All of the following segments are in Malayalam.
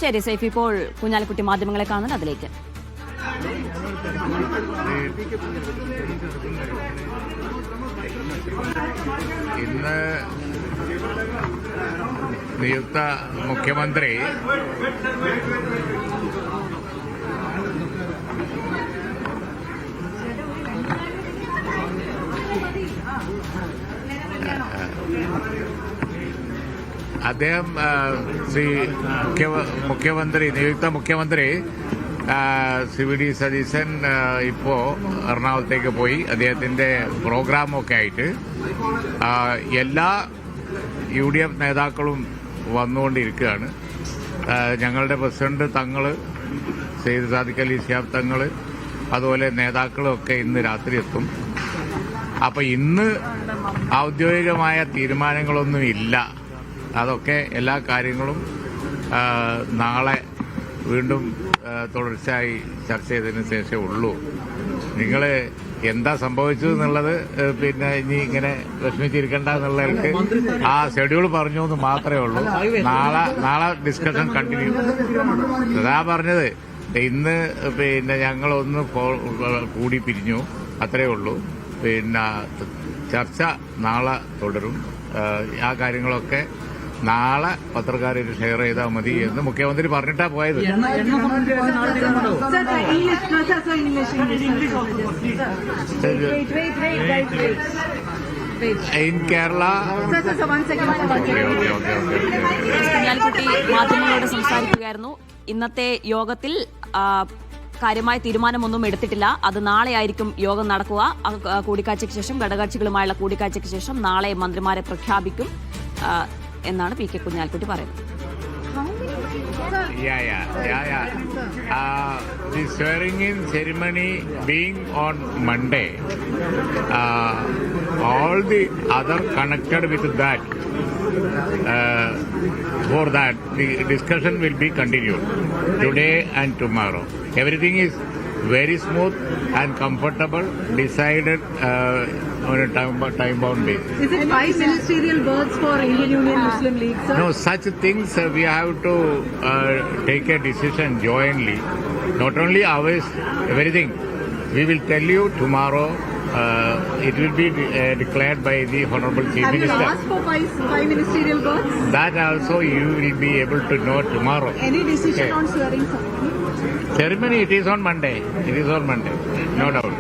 ശരി സൈഫ്, ഇപ്പോൾ കുഞ്ഞാലിക്കുട്ടി മാധ്യമങ്ങളെ കാണുന്നത് അതിലേക്ക്. ഇന്ന് നിയുക്ത മുഖ്യമന്ത്രി അദ്ദേഹം നിയുക്ത മുഖ്യമന്ത്രി CVD സതീശൻ ഇപ്പോൾ എറണാകുളത്തേക്ക് പോയി അദ്ദേഹത്തിന്റെ പ്രോഗ്രാമൊക്കെ ആയിട്ട് എല്ലാ UDF നേതാക്കളും വന്നുകൊണ്ടിരിക്കുകയാണ്. ഞങ്ങളുടെ പ്രസിഡന്റ് തങ്ങൾ, സെയ്ദ് സാദിഖ് അലി ശിഹാബ് തങ്ങൾ, അതുപോലെ നേതാക്കളൊക്കെ ഇന്ന് രാത്രി എത്തും. അപ്പൊ ഇന്ന് ഔദ്യോഗികമായ തീരുമാനങ്ങളൊന്നും ഇല്ല. അതൊക്കെ എല്ലാ കാര്യങ്ങളും നാളെ വീണ്ടും തുടർച്ചയായി ചർച്ച ചെയ്തതിന് ശേഷമേ ഉള്ളൂ. നിങ്ങൾ എന്താ സംഭവിച്ചത് എന്നുള്ളത് പിന്നെ ഇനി ഇങ്ങനെ വിഷമിച്ചിരിക്കണ്ട എന്നുള്ളവർക്ക് ആ ഷെഡ്യൂൾ പറഞ്ഞു എന്ന് മാത്രമേ ഉള്ളൂ. നാളെ ഡിസ്കഷൻ കണ്ടിന്യൂ. അതാ പറഞ്ഞത്, ഇന്ന് പിന്നെ ഞങ്ങളൊന്ന് കൂടി പിരിഞ്ഞു, അത്രയേ ഉള്ളൂ. പിന്നെ ചർച്ച നാളെ തുടരും. ആ കാര്യങ്ങളൊക്കെ നാളെ പത്രക്കാരിൽ ഷെയർ ചെയ്താൽ മതി എന്ന് മുഖ്യമന്ത്രി പറഞ്ഞിട്ടാ പോയത്. ഇൻ കേരള കുഞ്ഞാലിക്കുട്ടി മാധ്യമങ്ങളോട് സംസാരിക്കുകയായിരുന്നു. ഇന്നത്തെ യോഗത്തിൽ കാര്യമായ തീരുമാനമൊന്നും എടുത്തിട്ടില്ല. അത് നാളെ ആയിരിക്കും യോഗം നടക്കുക. കൂടിക്കാഴ്ചയ്ക്ക് ശേഷം, ഘടകകക്ഷികളുമായുള്ള കൂടിക്കാഴ്ചയ്ക്ക് ശേഷം നാളെ മന്ത്രിമാരെ പ്രഖ്യാപിക്കും എന്നാണ് PK കുഞ്ഞാലിക്കുട്ടി പറയുന്നത്. The swearing in ceremony being on Monday, all the other connected with that, for that the discussion will be continued today and tomorrow. Everything is very smooth and comfortable, decided on a time-bound basis. Is it 5 ministerial births for Indian Union Muslim League, sir? No, such things we have to take a decision jointly. Not only ours, everything. We will tell you tomorrow. It will be declared by the Honorable Chief Minister. Have you asked for 5 ministerial births? That also you will be able to know tomorrow. Any decision on swearing, sir? Ceremony, it is on Monday. It is on Monday. No doubt.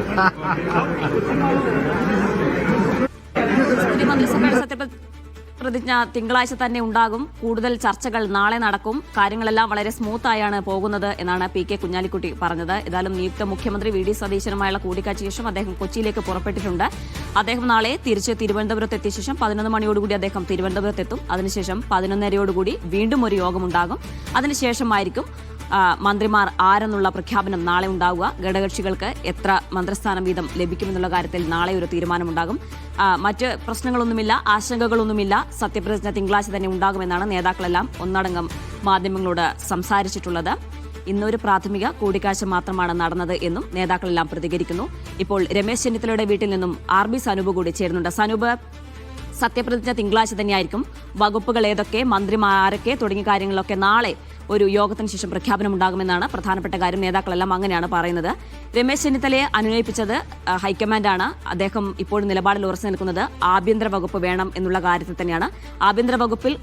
മന്ത്രിസഭയുടെ സത്യപ്രതിജ്ഞ തിങ്കളാഴ്ച തന്നെ ഉണ്ടാകും. കൂടുതൽ ചർച്ചകൾ നാളെ നടക്കും. കാര്യങ്ങളെല്ലാം വളരെ സ്മൂത്തായാണ് പോകുന്നത് എന്നാണ് PK കുഞ്ഞാലിക്കുട്ടി പറഞ്ഞത്. ഏതായാലും നിയുക്ത മുഖ്യമന്ത്രി VD സതീശനുമായുള്ള കൂടിക്കാഴ്ചയ്ക്ക് ശേഷം അദ്ദേഹം കൊച്ചിയിലേക്ക് പുറപ്പെട്ടിട്ടുണ്ട്. അദ്ദേഹം നാളെ തിരിച്ച് തിരുവനന്തപുരത്ത് എത്തിയ ശേഷം 11 മണിയോടുകൂടി അദ്ദേഹം തിരുവനന്തപുരത്തെത്തും. അതിനുശേഷം 11:30 വീണ്ടും ഒരു യോഗമുണ്ടാകും. അതിനുശേഷമായിരിക്കും മന്ത്രിമാർ ആരെന്നുള്ള പ്രഖ്യാപനം നാളെ ഉണ്ടാവുക. ഘടകകക്ഷികൾക്ക് എത്ര മന്ത്രിസ്ഥാനം വീതം ലഭിക്കുമെന്നുള്ള കാര്യത്തിൽ നാളെ ഒരു തീരുമാനമുണ്ടാകും. മറ്റ് പ്രശ്നങ്ങളൊന്നുമില്ല, ആശങ്കകളൊന്നുമില്ല. സത്യപ്രതിജ്ഞ തിങ്കളാഴ്ച തന്നെ ഉണ്ടാകുമെന്നാണ് നേതാക്കളെല്ലാം ഒന്നടങ്കം മാധ്യമങ്ങളോട് സംസാരിച്ചിട്ടുള്ളത്. ഇന്നൊരു പ്രാഥമിക കൂടിക്കാഴ്ച മാത്രമാണ് നടന്നത് എന്നും നേതാക്കളെല്ലാം പ്രതികരിക്കുന്നു. ഇപ്പോൾ രമേശ് ചെന്നിത്തലയുടെ വീട്ടിൽ നിന്നും RB സനൂപ് കൂടി ചേരുന്നുണ്ട്. സനൂപ്, സത്യപ്രതിജ്ഞ തിങ്കളാഴ്ച തന്നെയായിരിക്കും. വകുപ്പുകൾ ഏതൊക്കെ, മന്ത്രിമാരൊക്കെ തുടങ്ങിയ കാര്യങ്ങളിലൊക്കെ നാളെ ഒരു യോഗത്തിന് ശേഷം പ്രഖ്യാപനമുണ്ടാകുമെന്നാണ് പ്രധാനപ്പെട്ട കാര്യം. നേതാക്കളെല്ലാം അങ്ങനെയാണ് പറയുന്നത്. രമേശ് ചെന്നിത്തലയെ അനുനയിപ്പിച്ചത് ഹൈക്കമാൻഡാണ്. അദ്ദേഹം ഇപ്പോഴും നിലപാടിൽ ഉറച്ചു നിൽക്കുന്നത് ആഭ്യന്തര വകുപ്പ് വേണം എന്നുള്ള കാര്യത്തിൽ തന്നെയാണ്. ആഭ്യന്തര വകുപ്പിൽ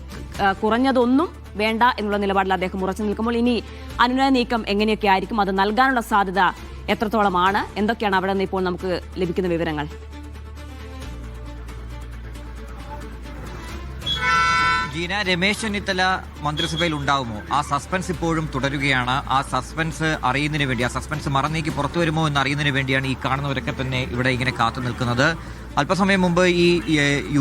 കുറഞ്ഞതൊന്നും വേണ്ട എന്നുള്ള നിലപാടിൽ അദ്ദേഹം ഉറച്ചു നിൽക്കുമ്പോൾ ഇനി അനുനയ നീക്കം എങ്ങനെയൊക്കെ ആയിരിക്കും, അത് നൽകാനുള്ള സാധ്യത എത്രത്തോളമാണ്, എന്തൊക്കെയാണ് അവിടെ നിന്ന് ഇപ്പോൾ നമുക്ക് ലഭിക്കുന്ന വിവരങ്ങൾ? ജീന, രമേശ് ചെന്നിത്തല മന്ത്രിസഭയിൽ ഉണ്ടാവുമോ? ആ സസ്പെൻസ് ഇപ്പോഴും തുടരുകയാണ്. ആ സസ്പെൻസ് അറിയുന്നതിന് വേണ്ടി, ആ സസ്പെൻസ് മറന്നേക്ക് പുറത്തു വരുമോ എന്ന് അറിയുന്നതിന് വേണ്ടിയാണ് ഈ കാണുന്നവരൊക്കെ തന്നെ ഇവിടെ ഇങ്ങനെ കാത്തു നിൽക്കുന്നത്. അല്പസമയം മുമ്പ് ഈ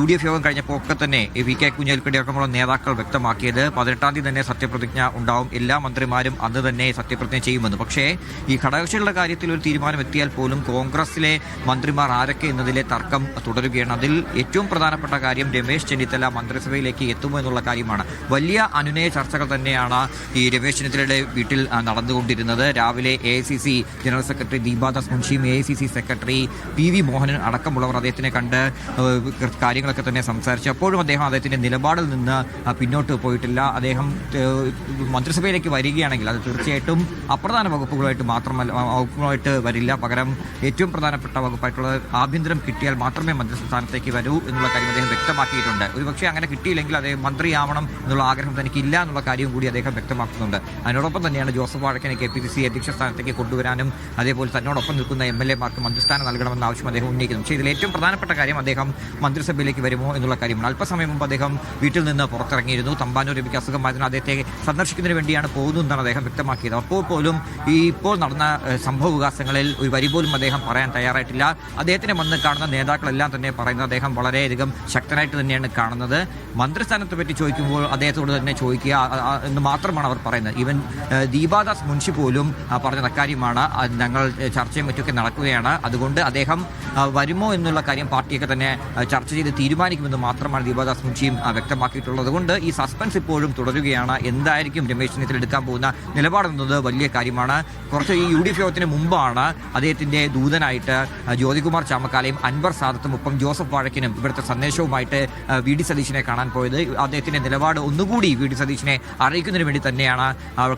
UDF യോഗം കഴിഞ്ഞപ്പോൾ ഒക്കെ തന്നെ PK കുഞ്ഞാലിക്കുട്ടി അടക്കമുള്ള നേതാക്കൾ വ്യക്തമാക്കിയത് 18-ാം തീയതി തന്നെ സത്യപ്രതിജ്ഞ ഉണ്ടാവും, എല്ലാ മന്ത്രിമാരും അന്ന് തന്നെ സത്യപ്രതിജ്ഞ ചെയ്യുമെന്ന്. പക്ഷേ ഈ ഘടകകക്ഷികളുടെ കാര്യത്തിൽ ഒരു തീരുമാനം എത്തിയാൽ പോലും കോൺഗ്രസിലെ മന്ത്രിമാർ ആരൊക്കെ എന്നതിലെ തർക്കം തുടരുകയാണ്. അതിൽ ഏറ്റവും പ്രധാനപ്പെട്ട കാര്യം രമേശ് ചെന്നിത്തല മന്ത്രിസഭയിലേക്ക് എത്തുമോ എന്നുള്ള കാര്യമാണ്. വലിയ അനുനയ ചർച്ചകൾ തന്നെയാണ് ഈ രമേശ് ചെന്നിത്തലയുടെ വീട്ടിൽ നടന്നുകൊണ്ടിരുന്നത്. രാവിലെ AICC general secretary Deepa Das മുൻഷിയും AICC secretary PV Mohanan അടക്കമുള്ളവർ അദ്ദേഹത്തെ അദ്ദേഹത്തിനെ കണ്ട് കാര്യങ്ങളൊക്കെ തന്നെ സംസാരിച്ചു. അപ്പോഴും അദ്ദേഹത്തിന്റെ നിലപാടിൽ നിന്ന് പിന്നോട്ട് പോയിട്ടില്ല. അദ്ദേഹം മന്ത്രിസഭയിലേക്ക് വരികയാണെങ്കിൽ അത് തീർച്ചയായിട്ടും അപ്രധാന വകുപ്പുകളായിട്ട് വരില്ല. പകരം ഏറ്റവും പ്രധാനപ്പെട്ട വകുപ്പായിട്ടുള്ള ആഭ്യന്തരം കിട്ടിയാൽ മാത്രമേ മന്ത്രിസ്ഥാനത്തേക്ക് വരൂ എന്നുള്ള കാര്യം അദ്ദേഹം വ്യക്തമാക്കിയിട്ടുണ്ട്. ഒരുപക്ഷെ അങ്ങനെ കിട്ടിയില്ലെങ്കിൽ അദ്ദേഹം മന്ത്രിയാവണം എന്നുള്ള ആഗ്രഹം തനിക്കില്ല എന്നുള്ള കാര്യവും കൂടി അദ്ദേഹം വ്യക്തമാക്കുന്നുണ്ട്. അതിനോടൊപ്പം തന്നെയാണ് ജോസഫ് വാഴക്കനെ KPCC അധ്യക്ഷ സ്ഥാനത്തേക്ക് കൊണ്ടുവരാനും അതേപോലെ തന്നോടൊപ്പം നിൽക്കുന്ന MLA-മാർക്ക് മന്ത്രിസ്ഥാനം നൽകണമെന്ന ആവശ്യം അദ്ദേഹം ഉന്നയിക്കുന്നു. പക്ഷേ ഇതിൽ ഏറ്റവും പ്രധാനപ്പെട്ട കാര്യം അദ്ദേഹം മന്ത്രിസഭയിലേക്ക് വരുമോ എന്നുള്ള കാര്യമാണ്. അല്പസമയം മുമ്പ് അദ്ദേഹം വീട്ടിൽ നിന്ന് പുറത്തിറങ്ങിയിരുന്നു. തമ്പാനൂർ രവിക്ക് അസുഖമായതിനാൽ അദ്ദേഹത്തെ സന്ദർശിക്കുന്നതിന് വേണ്ടിയാണ് പോകുന്നതെന്നാണ് അദ്ദേഹം വ്യക്തമാക്കിയത്. അപ്പോൾ പോലും ഇപ്പോൾ നടന്ന സംഭവ വികാസങ്ങളിൽ ഒരു വരി പോലും അദ്ദേഹം പറയാൻ തയ്യാറായിട്ടില്ല. അദ്ദേഹത്തിനെ വന്ന് കാണുന്ന നേതാക്കളെല്ലാം തന്നെ പറയുന്നത് അദ്ദേഹം വളരെയധികം ശക്തനായിട്ട് തന്നെയാണ് കാണുന്നത്. മന്ത്രിസ്ഥാനത്തെ പറ്റി ചോദിക്കുമ്പോൾ അദ്ദേഹത്തോട് തന്നെ ചോദിക്കുക എന്ന് മാത്രമാണ് അവർ പറയുന്നത്. ഈവൻ ദീപാദാസ് മുൻഷി പോലും പറഞ്ഞത് അക്കാര്യമാണ്. ഞങ്ങൾ ചർച്ചയും മറ്റൊക്കെ നടക്കുകയാണ്, അതുകൊണ്ട് അദ്ദേഹം വരുമോ എന്നുള്ള കാര്യം പാർട്ടിയൊക്കെ തന്നെ ചർച്ച ചെയ്ത് തീരുമാനിക്കുമെന്ന് മാത്രമാണ് ദീപാദാസ് മുൻഷിയും വ്യക്തമാക്കിയിട്ടുള്ളത്. അതുകൊണ്ട് ഈ സസ്പെൻസ് ഇപ്പോഴും തുടരുകയാണ്. എന്തായിരിക്കും രമേശ് ചെന്നിത്തല എടുക്കാൻ പോകുന്ന നിലപാടെന്നത് വലിയ കാര്യമാണ്. കുറച്ച് ഈ UDF യോഗത്തിന് മുമ്പാണ് അദ്ദേഹത്തിന്റെ ദൂതനായിട്ട് ജ്യോതികുമാർ ചാമക്കാലയും അൻവർ സാദത്തും ഒപ്പം ജോസഫ് വാഴക്കിനും ഇവിടുത്തെ സന്ദേശവുമായിട്ട് VD സതീശനെ കാണാൻ പോയത്. അദ്ദേഹത്തിന്റെ നിലപാട് ഒന്നുകൂടി VD സതീശനെ അറിയിക്കുന്നതിന് വേണ്ടി തന്നെയാണ്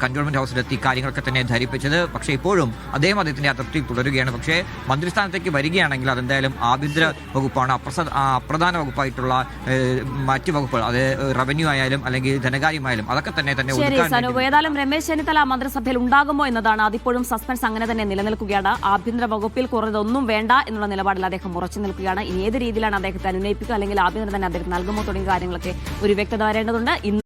കന്റോൺമെന്റ് ഹൗസിലെത്തി കാര്യങ്ങളൊക്കെ തന്നെ ധരിപ്പിച്ചത്. പക്ഷേ ഇപ്പോഴും അദ്ദേഹത്തിന്റെ അതൃപ്തി തുടരുകയാണ്. പക്ഷേ മന്ത്രിസ്ഥാനത്തേക്ക് വരികയാണെങ്കിൽ അതെന്തായാലും ആഭ്യന്തര വകുപ്പാണ്. അപ്രധാന വകുപ്പായിട്ടുള്ള മറ്റ് വകുപ്പുകൾ, അത് റവന്യൂ ആയാലും അല്ലെങ്കിൽ ധനകാര്യമായാലും അതൊക്കെ തന്നെ ഏതായാലും രമേശ് ചെന്നിത്തല മന്ത്രിസഭയിൽ ഉണ്ടാകുമോ എന്നതാണ്. അതിപ്പോഴും സസ്പെൻസ് അങ്ങനെ തന്നെ നിലനിൽക്കുകയാണ്. ആഭ്യന്തര വകുപ്പിൽ കുറഞ്ഞതൊന്നും വേണ്ട എന്നുള്ള നിലപാടിൽ അദ്ദേഹം ഉറച്ചു നിൽക്കുകയാണ്. ഇനി ഏത് രീതിയിലാണ് അദ്ദേഹത്തെ അനുനയിപ്പിക്കുക അല്ലെങ്കിൽ ആഭ്യന്തരം തന്നെ അദ്ദേഹം നൽകുമോ തുടങ്ങിയ കാര്യങ്ങളൊക്കെ ഒരു വ്യക്തത വരേണ്ടതുണ്ട്.